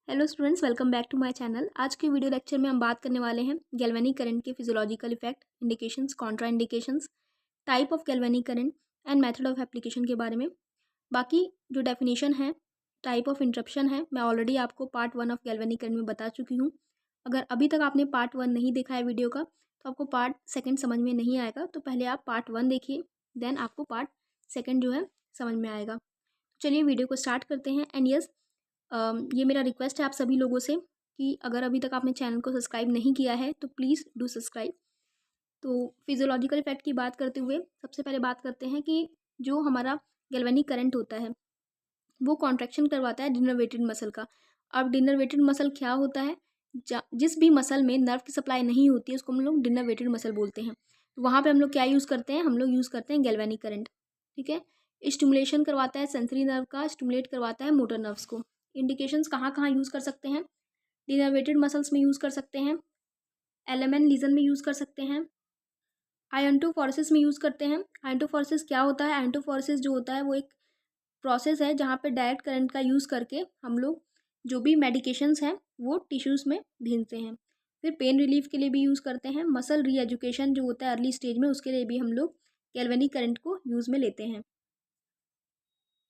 Hello students, welcome back to my channel. आज के video lecture में हम बात करने वाले हैं गैल्वेनिक करंट के physiological effect, indications, Contra indications, type of galvanic current and method of application के बारे में। बाकी जो डेफिनेशन है, टाइप ऑफ इंटरप्शन है, मैं ऑलरेडी आपको पार्ट 1 ऑफ गैल्वेनिक करंट में बता चुकी हूँ। अगर अभी तक आपने पार्ट 1 नहीं देखा है वीडियो का तो आपको पार्ट 2 समझ में नहीं आएगा। तो पहले आप पार्ट 1 देखिए, देन आपको पार्ट 2 जो है समझ में आएगा। चलिए वीडियो को स्टार्ट करते हैं। एंड यस, ये मेरा रिक्वेस्ट है आप सभी लोगों से कि अगर अभी तक आपने चैनल को सब्सक्राइब नहीं किया है तो प्लीज़ डू सब्सक्राइब। तो फिजियोलॉजिकल इफेक्ट की बात करते हुए सबसे पहले बात करते हैं कि जो हमारा गैल्वेनिक करंट होता है वो कॉन्ट्रैक्शन करवाता है डिनर्वेटेड मसल का। अब डिनर्वेटेड मसल क्या होता है? जिस भी मसल में नर्व की सप्लाई नहीं होती है उसको हम लोग डिनर्वेटेड मसल बोलते हैं। तो वहाँ पे हम लोग क्या यूज़ करते हैं? हम लोग यूज़ करते हैं गैल्वेनिक करंट। ठीक है, स्टिमुलेशन करवाता है सेंसरी नर्व का, स्टिमुलेट करवाता है मोटर नर्व्स को। इंडिकेशंस कहाँ कहाँ यूज़ कर सकते हैं? डिनर्वेटेड मसल्स में यूज़ कर सकते हैं, एलएमएन लीजन में यूज़ कर सकते हैं, आयंटोफोरेसिस में यूज़ करते हैं। आयंटोफोरेसिस क्या होता है? आयंटोफोरेसिस जो होता है वो एक प्रोसेस है जहाँ पे डायरेक्ट करंट का यूज़ करके हम लोग जो भी मेडिकेशंस हैं वो टिश्यूज़ में भेजते हैं। फिर पेन रिलीफ के लिए भी यूज़ करते हैं। मसल री एजुकेशन जो होता है अर्ली स्टेज में, उसके लिए भी हम लोग गैल्वेनिक करंट को यूज़ में लेते हैं।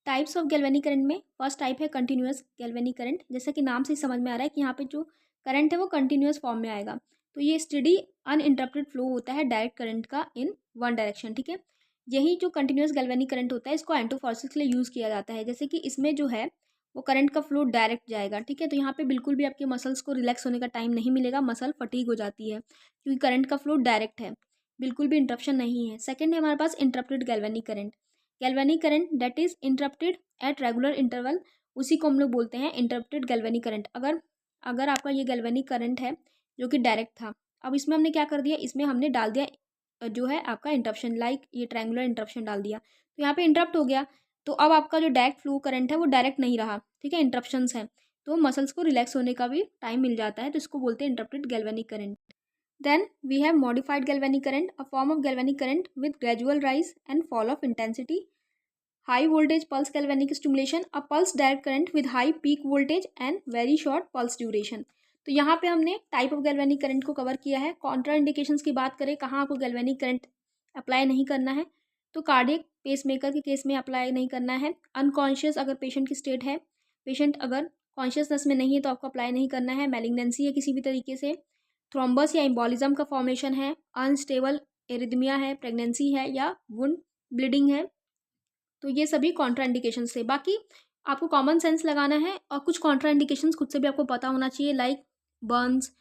टाइप्स ऑफ गैल्वेनिक करंट में फर्स्ट टाइप है कंटिन्यूअस गैल्वेनिक करंट। जैसा कि नाम से ही समझ में आ रहा है कि यहाँ पे जो करंट है वो कंटिन्यूअस फॉर्म में आएगा। तो ये स्टेडी अनइंटरप्टेड फ्लो होता है डायरेक्ट करंट का इन वन डायरेक्शन। ठीक है, यही जो कंटिन्यूअस गैल्वेनिक करंट होता है इसको आयंटोफोरेसिस के लिए यूज़ किया जाता है। जैसे कि इसमें जो है वो करंट का फ्लो डायरेक्ट जाएगा। ठीक है, तो यहाँ पे बिल्कुल भी आपके मसल्स को रिलैक्स होने का टाइम नहीं मिलेगा, मसल फटीग हो जाती है क्योंकि करंट का फ्लो डायरेक्ट है, बिल्कुल भी इंटरप्शन नहीं है। सेकेंड है हमारे पास interrupted galvanic current. Galvanic current that is interrupted at regular interval, उसी को हम लोग बोलते हैं इंटरप्टेड गैल्वेनिक करंट। अगर अगर आपका ये गैल्वेनिक करंट है जो कि डायरेक्ट था, अब इसमें हमने क्या कर दिया, इसमें हमने डाल दिया जो है आपका इंटरप्शन, लाइक ये ट्रायंगुलर इंटरप्शन डाल दिया, तो यहाँ पे इंटरप्ट हो गया। तो अब आपका जो डायरेक्ट फ्लो करंट है वो डायरेक्ट नहीं रहा। ठीक है, इंटरप्शंस है तो मसल्स को रिलैक्स होने का भी टाइम मिल जाता है, तो इसको बोलते हैं interrupted galvanic current. Then we have modified galvanic current, a form of galvanic current with gradual rise and fall of intensity. High voltage pulse galvanic stimulation, a pulse direct current with high peak voltage and very short pulse duration. तो यहाँ पे हमने type of galvanic current को cover किया है। Contra indications की बात करें, कहाँ आपको गैल्वेनिक करंट अप्लाई नहीं करना है, तो कार्डियक पेसमेकर के केस में अप्लाई नहीं करना है। अनकॉन्शियस अगर पेशेंट की स्टेट है, पेशेंट अगर कॉन्शियसनेस में नहीं है तो आपको अप्लाई नहीं करना है। मैलिग्नेंसी है किसी भी तरीके से, थ्रोम्बस या एम्बोलिज्म का फॉर्मेशन है, अनस्टेबल एरिथमिया है, प्रेगनेंसी है या वुंड ब्लीडिंग है, तो ये सभी कॉन्ट्रा इंडिकेशंस थे। बाकी आपको कॉमन सेंस लगाना है और कुछ कॉन्ट्रा इंडिकेशंस खुद से भी आपको पता होना चाहिए, लाइक बर्न्स,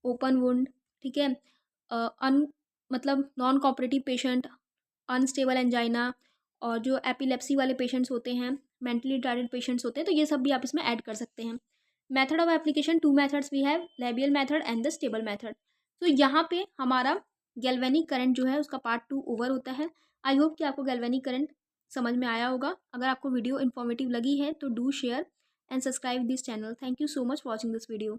ओपन वुंड। ठीक है, अन मतलब non cooperative patient, unstable angina, और जो एपिलेप्सी वाले पेशेंट्स होते हैं, मेंटली रिटार्डेड पेशेंट्स होते हैं, तो ये सब भी आप इसमें ऐड कर सकते हैं। Method of application, two methods we have, labial method and the stable method. तो यहाँ पे हमारा गैल्वेनिक करंट जो है उसका पार्ट 2 ओवर होता है। आई होप कि आपको गैल्वेनिक करंट समझ में आया होगा। अगर आपको वीडियो इन्फॉर्मेटिव लगी है तो do share and subscribe this channel. Thank you so much watching this video.